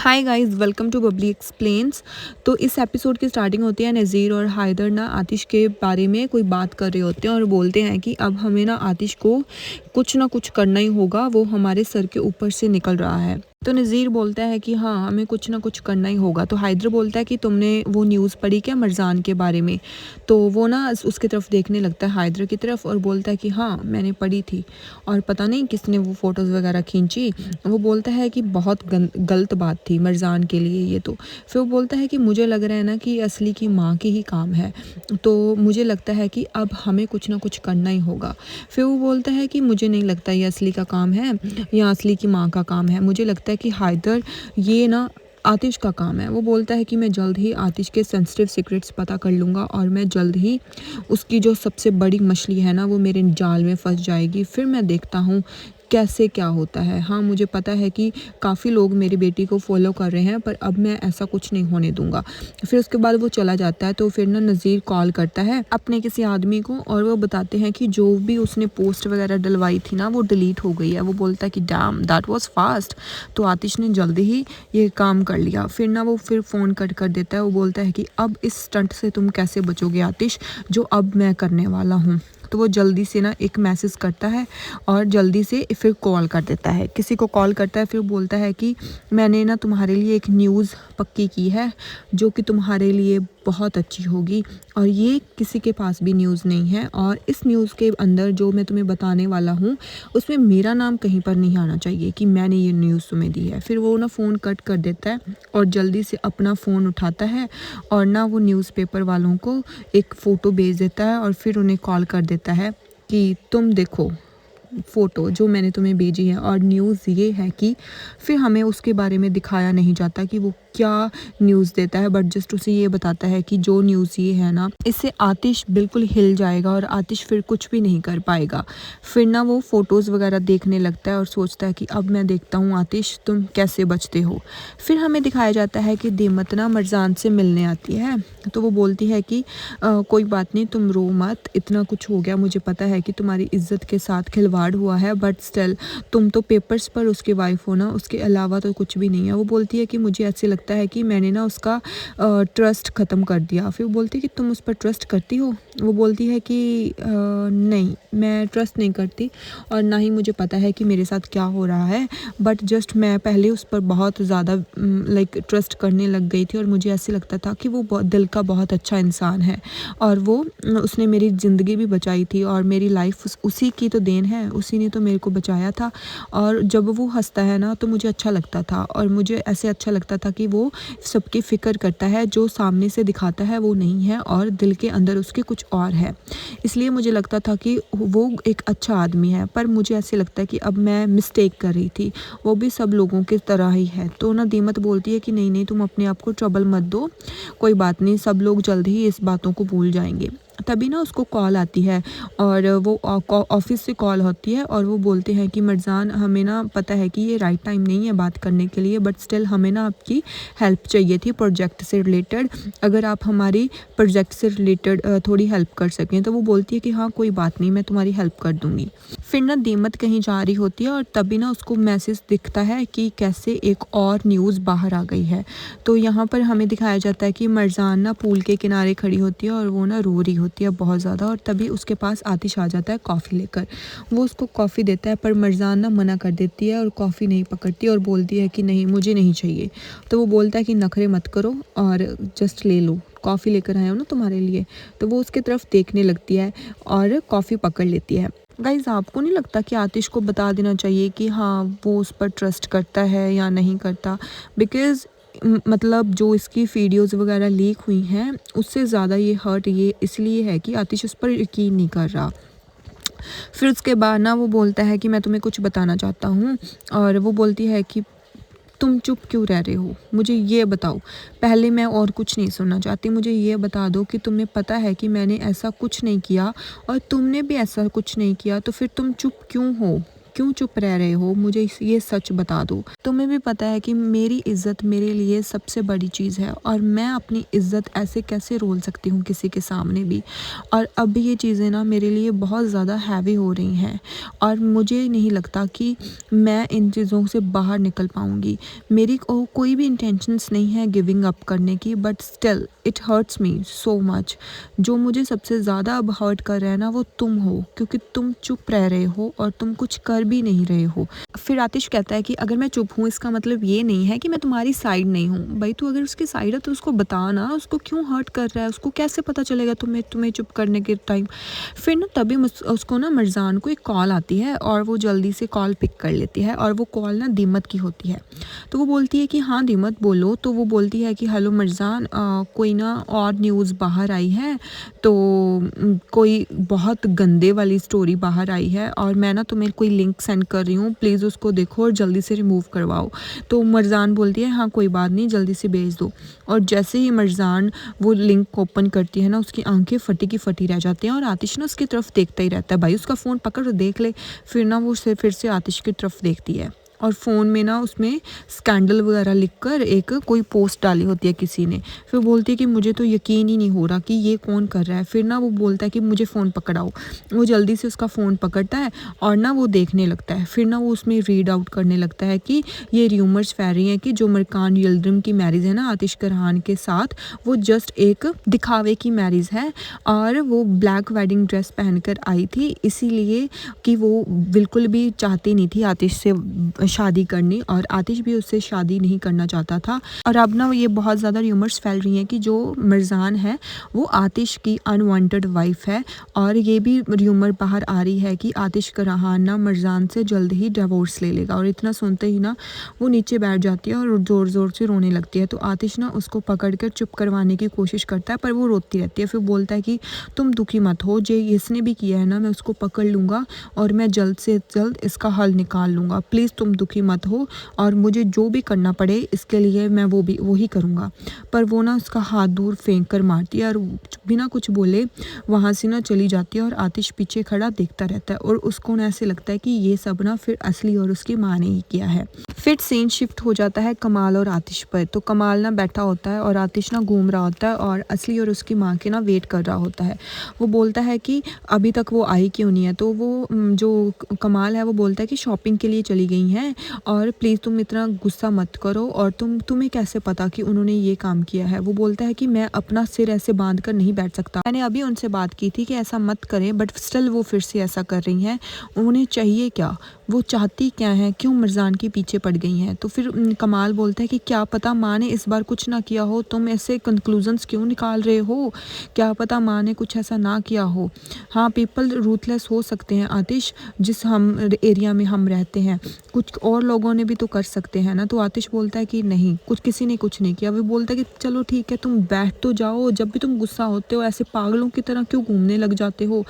Hi guys, welcome to Bubbly Explains. तो इस episode की स्टार्टिंग होती है नज़ीर और हैदर ना आतिश के बारे में कोई बात कर रहे होते हैं और बोलते हैं कि अब हमें ना आतिश को कुछ ना कुछ करना ही होगा, वो हमारे सर के ऊपर से निकल रहा है। तो नज़ीर बोलता है कि हाँ, हमें कुछ ना कुछ करना ही होगा। तो हैदर बोलता है कि तुमने वो न्यूज़ पढ़ी क्या मरजान के बारे में? तो वो ना उसकी तरफ देखने लगता है, हैदर की तरफ, और बोलता है कि हाँ, मैंने पढ़ी थी और पता नहीं किसने वो फ़ोटोज़ वगैरह खींची। वो बोलता है कि बहुत गलत बात थी मरजान के लिए ये तो। फिर वो बोलता है कि मुझे लग रहा है ना कि असली की माँ की ही काम है, तो मुझे लगता है कि अब हमें कुछ ना कुछ करना ही होगा। फिर वो बोलता है कि मुझे नहीं लगता ये असली का काम है या असली की माँ का काम है, मुझे लगता है कि हैदर ये ना आतिश का काम है। वो बोलता है कि मैं जल्द ही आतिश के सेंसिटिव सीक्रेट्स पता कर लूँगा और मैं जल्द ही उसकी जो सबसे बड़ी मछली है ना वो मेरे जाल में फंस जाएगी। फिर मैं देखता हूँ कैसे क्या होता है। हाँ, मुझे पता है कि काफ़ी लोग मेरी बेटी को फॉलो कर रहे हैं, पर अब मैं ऐसा कुछ नहीं होने दूंगा। फिर उसके बाद वो चला जाता है। तो फिर ना नज़ीर कॉल करता है अपने किसी आदमी को और वो बताते हैं कि जो भी उसने पोस्ट वगैरह डलवाई थी ना वो डिलीट हो गई है। वो बोलता है कि डैम, दैट वाज फास्ट। तो आतिश ने जल्दी ही ये काम कर लिया। फिर ना वो फिर फ़ोन कट कर देता है। वो बोलता है कि अब इस स्टंट से तुम कैसे बचोगे आतिश, जो अब मैं करने वाला हूँ। तो वो जल्दी से ना एक मैसेज करता है और जल्दी से फिर कॉल कर देता है, किसी को कॉल करता है। फिर बोलता है कि मैंने ना तुम्हारे लिए एक न्यूज़ पक्की की है जो कि तुम्हारे लिए बहुत अच्छी होगी, और ये किसी के पास भी न्यूज़ नहीं है, और इस न्यूज़ के अंदर जो मैं तुम्हें बताने वाला हूँ उसमें मेरा नाम कहीं पर नहीं आना चाहिए कि मैंने ये न्यूज़ तुम्हें दी है। फिर वो ना फ़ोन कट कर देता है और जल्दी से अपना फ़ोन उठाता है और ना वो न्यूज़पेपर वालों को एक फ़ोटो भेज देता है और फिर उन्हें कॉल कर देता है कि तुम देखो फ़ोटो जो मैंने तुम्हें भेजी है। और न्यूज़ ये है कि फिर हमें उसके बारे में दिखाया नहीं जाता कि वो क्या न्यूज़ देता है, बट जस्ट उसे ये बताता है कि जो न्यूज़ ये है ना इससे आतिश बिल्कुल हिल जाएगा और आतिश फिर कुछ भी नहीं कर पाएगा। फिर ना वो फ़ोटोज़ वगैरह देखने लगता है और सोचता है कि अब मैं देखता हूँ आतिश तुम कैसे बचते हो। फिर हमें दिखाया जाता है कि देमत ना मरजान से मिलने आती है। तो वो बोलती है कि कोई बात नहीं, तुम रो मत, इतना कुछ हो गया, मुझे पता है कि तुम्हारी इज्जत के साथ खिलवाड़ हुआ है, बट स्टिल तुम तो पेपर्स पर उसकी वाइफ हो ना, उसके अलावा तो कुछ भी नहीं है। वो बोलती है कि मुझे ऐसे लगता है कि मैंने ना उसका ट्रस्ट ख़त्म कर दिया। फिर वो बोलती है कि तुम उस पर ट्रस्ट करती हो? वो बोलती है कि नहीं, मैं ट्रस्ट नहीं करती और ना ही मुझे पता है कि मेरे साथ क्या हो रहा है, बट जस्ट मैं पहले उस पर बहुत ज़्यादा लाइक ट्रस्ट करने लग गई थी और मुझे ऐसे लगता था कि वो दिल का बहुत अच्छा इंसान है और वो उसने मेरी ज़िंदगी भी बचाई थी और मेरी लाइफ उसी की तो देन है, उसी ने तो मेरे को बचाया था। और जब वो हंसता है ना तो मुझे अच्छा लगता था और मुझे ऐसे अच्छा लगता था कि वो सबकी फ़िक्र करता है, जो सामने से दिखाता है वो नहीं है और दिल के अंदर उसके कुछ और है। इसलिए मुझे लगता था कि वो एक अच्छा आदमी है, पर मुझे ऐसे लगता है कि अब मैं मिस्टेक कर रही थी, वो भी सब लोगों की तरह ही है। तो ना दीमत बोलती है कि नहीं नहीं, तुम अपने आप को ट्रबल मत दो, कोई बात नहीं, सब लोग जल्द ही इस बातों को भूल जाएंगे। तभी ना उसको कॉल आती है और वो ऑफिस से कॉल होती है और वो बोलते हैं कि मरजान, हमें ना पता है कि ये राइट टाइम नहीं है बात करने के लिए, बट स्टिल हमें ना आपकी हेल्प चाहिए थी प्रोजेक्ट से रिलेटेड, अगर आप हमारी प्रोजेक्ट से रिलेटेड थोड़ी हेल्प कर सकें। तो वो बोलती है कि हाँ कोई बात नहीं, मैं तुम्हारी हेल्प कर दूँगी। फिर ना दीमत कहीं जा रही होती है और तभी ना उसको मैसेज दिखता है कि कैसे एक और न्यूज़ बाहर आ गई है। तो यहाँ पर हमें दिखाया जाता है कि मरजान ना पूल के किनारे खड़ी होती है और वो ना रो रही होती है बहुत ज़्यादा, और तभी उसके पास आतिश आ जाता है कॉफ़ी लेकर। वो उसको कॉफ़ी देता है पर मरजान ना मना कर देती है और कॉफ़ी नहीं पकड़ती और बोलती है कि नहीं, मुझे नहीं चाहिए। तो वो बोलता है कि नखरे मत करो और जस्ट ले लो, कॉफ़ी लेकर आया हूँ ना तुम्हारे लिए। तो वो उसके तरफ देखने लगती है और कॉफ़ी पकड़ लेती है। गाइज़, आपको नहीं लगता कि आतिश को बता देना चाहिए कि हाँ वो उस पर ट्रस्ट करता है या नहीं करता? बिकॉज़ मतलब जो इसकी वीडियोज़ वगैरह लीक हुई हैं उससे ज़्यादा ये हर्ट ये इसलिए है कि आतिश उस पर यकीन नहीं कर रहा। फिर उसके बाद ना वो बोलता है कि मैं तुम्हें कुछ बताना चाहता हूँ, और वो बोलती है कि तुम चुप क्यों रह रहे हो, मुझे ये बताओ। पहले मैं और कुछ नहीं सुनना चाहती, मुझे ये बता दो कि तुम्हें पता है कि मैंने ऐसा कुछ नहीं किया और तुमने भी ऐसा कुछ नहीं किया, तो फिर तुम चुप क्यों हो? क्यों चुप रह रहे हो, मुझे ये सच बता दो। तुम्हें भी पता है कि मेरी इज़्ज़त मेरे लिए सबसे बड़ी चीज़ है और मैं अपनी इज़्ज़त ऐसे कैसे रोल सकती हूँ किसी के सामने भी। और अब ये चीज़ें ना मेरे लिए बहुत ज़्यादा हैवी हो रही हैं और मुझे नहीं लगता कि मैं इन चीज़ों से बाहर निकल पाऊँगी। मेरी कोई भी इंटेंशंस नहीं है गिविंग अप करने की, but still it hurts me so much. जो मुझे सबसे ज़्यादा अब हर्ट कर रहा है ना वो तुम हो, क्योंकि तुम चुप रह रहे हो और तुम कुछ कर भी नहीं रहे हो। फिर आतिश कहता है कि अगर मैं चुप हूँ इसका मतलब ये नहीं है कि मैं तुम्हारी साइड नहीं हूँ। भाई तू अगर उसकी साइड है तो उसको बता ना, उसको क्यों हर्ट कर रहा है, उसको कैसे पता चलेगा तुम्हें चुप करने के टाइम। फिर ना तभी उसको ना मरजान को एक कॉल आती है और वो जल्दी से कॉल पिक कर लेती है और वो कॉल ना दीमत की होती है। तो वो बोलती है कि हाँ दीमत बोलो। तो वो बोलती है कि हेलो मरजान, कोई ना और न्यूज़ बाहर आई है, तो कोई बहुत गंदे वाली स्टोरी बाहर आई है और मैं ना तुम्हें कोई लिंक सेंड कर रही हूँ, प्लीज़ उसको देखो और जल्दी से रिमूव करवाओ। तो मरजान बोलती है हाँ कोई बात नहीं, जल्दी से भेज दो। और जैसे ही मरजान वो लिंक ओपन करती है ना, उसकी आंखें फटी की फटी रह जाती हैं और आतिश ना उसकी तरफ देखता ही रहता है। भाई उसका फ़ोन पकड़ देख ले। फिर ना वो फिर से आतिश की तरफ देखती है और फ़ोन में ना उसमें स्कैंडल वगैरह लिखकर एक कोई पोस्ट डाली होती है किसी ने। फिर बोलती है कि मुझे तो यकीन ही नहीं हो रहा कि ये कौन कर रहा है। फिर ना वो बोलता है कि मुझे फ़ोन पकड़ाओ। वो जल्दी से उसका फ़ोन पकड़ता है और ना वो देखने लगता है। फिर ना वो उसमें रीड आउट करने लगता है कि ये र्यूमर्स फैल रही हैं कि जो मरकान यिल्दिrim की मैरिज है ना आतिश करहान के साथ, वो जस्ट एक दिखावे की मैरिज है और वो ब्लैक वेडिंग ड्रेस पहनकर आई थी, इसीलिए कि वो बिल्कुल भी चाहती नहीं थी आतिश से शादी करनी और आतिश भी उससे शादी नहीं करना चाहता था। और अब ना ये बहुत ज़्यादा र्यूमर्स फैल रही हैं कि जो मरजान है वो आतिश की अनवांटेड वाइफ है और ये भी र्यूमर बाहर आ रही है कि आतिश करहान ना मरजान से जल्द ही डिवोर्स ले लेगा। और इतना सुनते ही ना वो नीचे बैठ जाती है और ज़ोर ज़ोर से रोने लगती है। तो आतिश ना उसको पकड़ कर चुप करवाने की कोशिश करता है पर वो रोती रहती है। फिर बोलता है कि तुम दुखी मत हो, जो इसने भी किया है ना मैं उसको पकड़ लूँगा और मैं जल्द से जल्द इसका हल निकाल लूँगा। प्लीज़ तुम दुखी मत हो और मुझे जो भी करना पड़े इसके लिए मैं वो ही करूँगा। पर वो ना उसका हाथ दूर फेंक कर मारती है और बिना कुछ बोले वहाँ से ना चली जाती है और आतिश पीछे खड़ा देखता रहता है और उसको ना ऐसे लगता है कि ये सब ना फिर असली और उसकी माँ ने ही किया है। फिर सीन शिफ्ट हो जाता है कमाल और आतिश पर। तो कमाल ना बैठा होता है और आतिश ना घूम रहा होता है और असली और उसकी माँ के ना वेट कर रहा होता है। वो बोलता है कि अभी तक वो आई क्यों नहीं है। तो वो जो कमाल है वो बोलता है कि शॉपिंग के लिए चली गई हैं और प्लीज़ तुम इतना गुस्सा मत करो और तुम्हें कैसे पता कि उन्होंने ये काम किया है। वो बोलता है कि मैं अपना सिर ऐसे बांध कर नहीं बैठ सकता, मैंने अभी उनसे बात की थी कि ऐसा मत करें, बट स्टिल वो फिर से ऐसा कर रही हैं। उन्हें चाहिए क्या, वो चाहती क्या है, क्यों मरजान के पीछे पड़ गई हैं। तो फिर कमाल बोलता है कि क्या पता माँ ने इस बार कुछ ना किया हो, तुम ऐसे कंक्लूजन्स क्यों निकाल रहे हो, क्या पता माँ ने कुछ ऐसा ना किया हो। हाँ पीपल रूथलेस हो सकते हैं आतिश, जिस हम एरिया में हम रहते हैं कुछ और लोगों ने भी तो कर सकते हैं ना। तो आतिश बोलता है कि नहीं, किसी ने कुछ नहीं किया। वो बोलता है कि चलो ठीक है तुम बैठ तो जाओ, जब भी तुम गुस्सा होते हो ऐसे पागलों की तरह क्यों घूमने लग जाते हो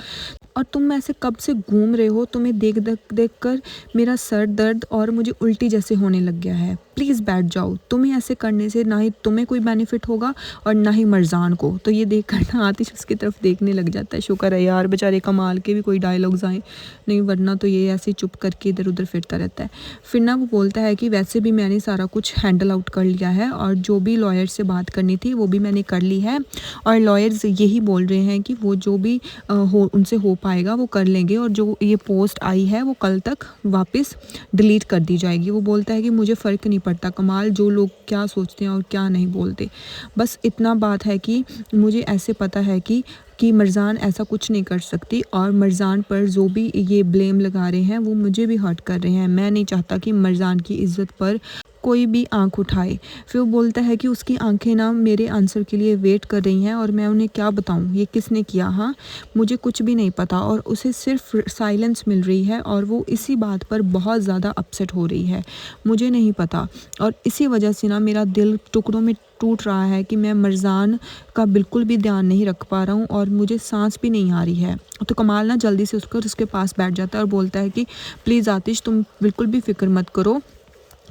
और तुम ऐसे कब से घूम रहे हो, तुम्हें देख कर मेरा सर दर्द और मुझे उल्टी जैसे होने लग गया है, प्लीज़ बैठ जाओ। तुम्हें ऐसे करने से ना ही तुम्हें कोई बेनिफिट होगा और ना ही मरजान को। तो ये देख कर ना आतिश उसकी तरफ देखने लग जाता है। शुक्र है यार बेचारे कमाल के भी कोई डायलॉग्स आए, नहीं वरना तो ये ऐसे चुप करके इधर उधर फिरता रहता है। फिर ना वो बोलता है कि वैसे भी मैंने सारा कुछ हैंडल आउट कर लिया है और जो भी लॉयर से बात करनी थी वो भी मैंने कर ली है और लॉयर्स यही बोल रहे हैं कि वो जो भी उनसे हो पाएगा वो कर लेंगे और जो ये पोस्ट आई है वो कल तक वापस डिलीट कर दी जाएगी। वो बोलता है कि मुझे फ़र्क नहीं पड़ता कमाल, जो लोग क्या सोचते हैं और क्या नहीं बोलते, बस इतना बात है कि मुझे ऐसे पता है कि मरजान ऐसा कुछ नहीं कर सकती और मरजान पर जो भी ये ब्लेम लगा रहे हैं वो मुझे भी हर्ट कर रहे हैं। मैं नहीं चाहता कि मरजान की इज़्ज़त पर कोई भी आंख उठाए। फिर वो बोलता है कि उसकी आंखें ना मेरे आंसर के लिए वेट कर रही हैं और मैं उन्हें क्या बताऊं ये किसने किया। हाँ मुझे कुछ भी नहीं पता और उसे सिर्फ साइलेंस मिल रही है और वो इसी बात पर बहुत ज़्यादा अपसेट हो रही है, मुझे नहीं पता। और इसी वजह से ना मेरा दिल टुकड़ों में टूट रहा है कि मैं मरजान का बिल्कुल भी ध्यान नहीं रख पा रहा हूँ और मुझे सांस भी नहीं आ रही है। तो कमाल ना जल्दी से उसके पास बैठ जाता है और बोलता है कि प्लीज़ आतिश तुम बिल्कुल भी फिक्र मत करो,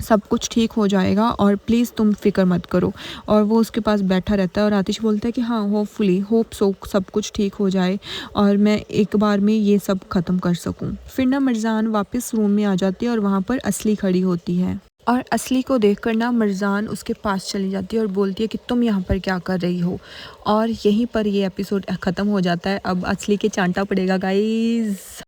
सब कुछ ठीक हो जाएगा और प्लीज़ तुम फ़िक्र मत करो। और वो उसके पास बैठा रहता है और आतिश बोलता है कि हाँ, होपफुली होप सो सब कुछ ठीक हो जाए और मैं एक बार में ये सब ख़त्म कर सकूँ। फिर ना मिर्ज़ान वापस रूम में आ जाती है और वहाँ पर असली खड़ी होती है और असली को देखकर ना मिर्ज़ान उसके पास चली जाती है और बोलती है कि तुम यहाँ पर क्या कर रही हो। और यहीं पर ये एपिसोड ख़त्म हो जाता है। अब असली के चांटा पड़ेगा गाइज़।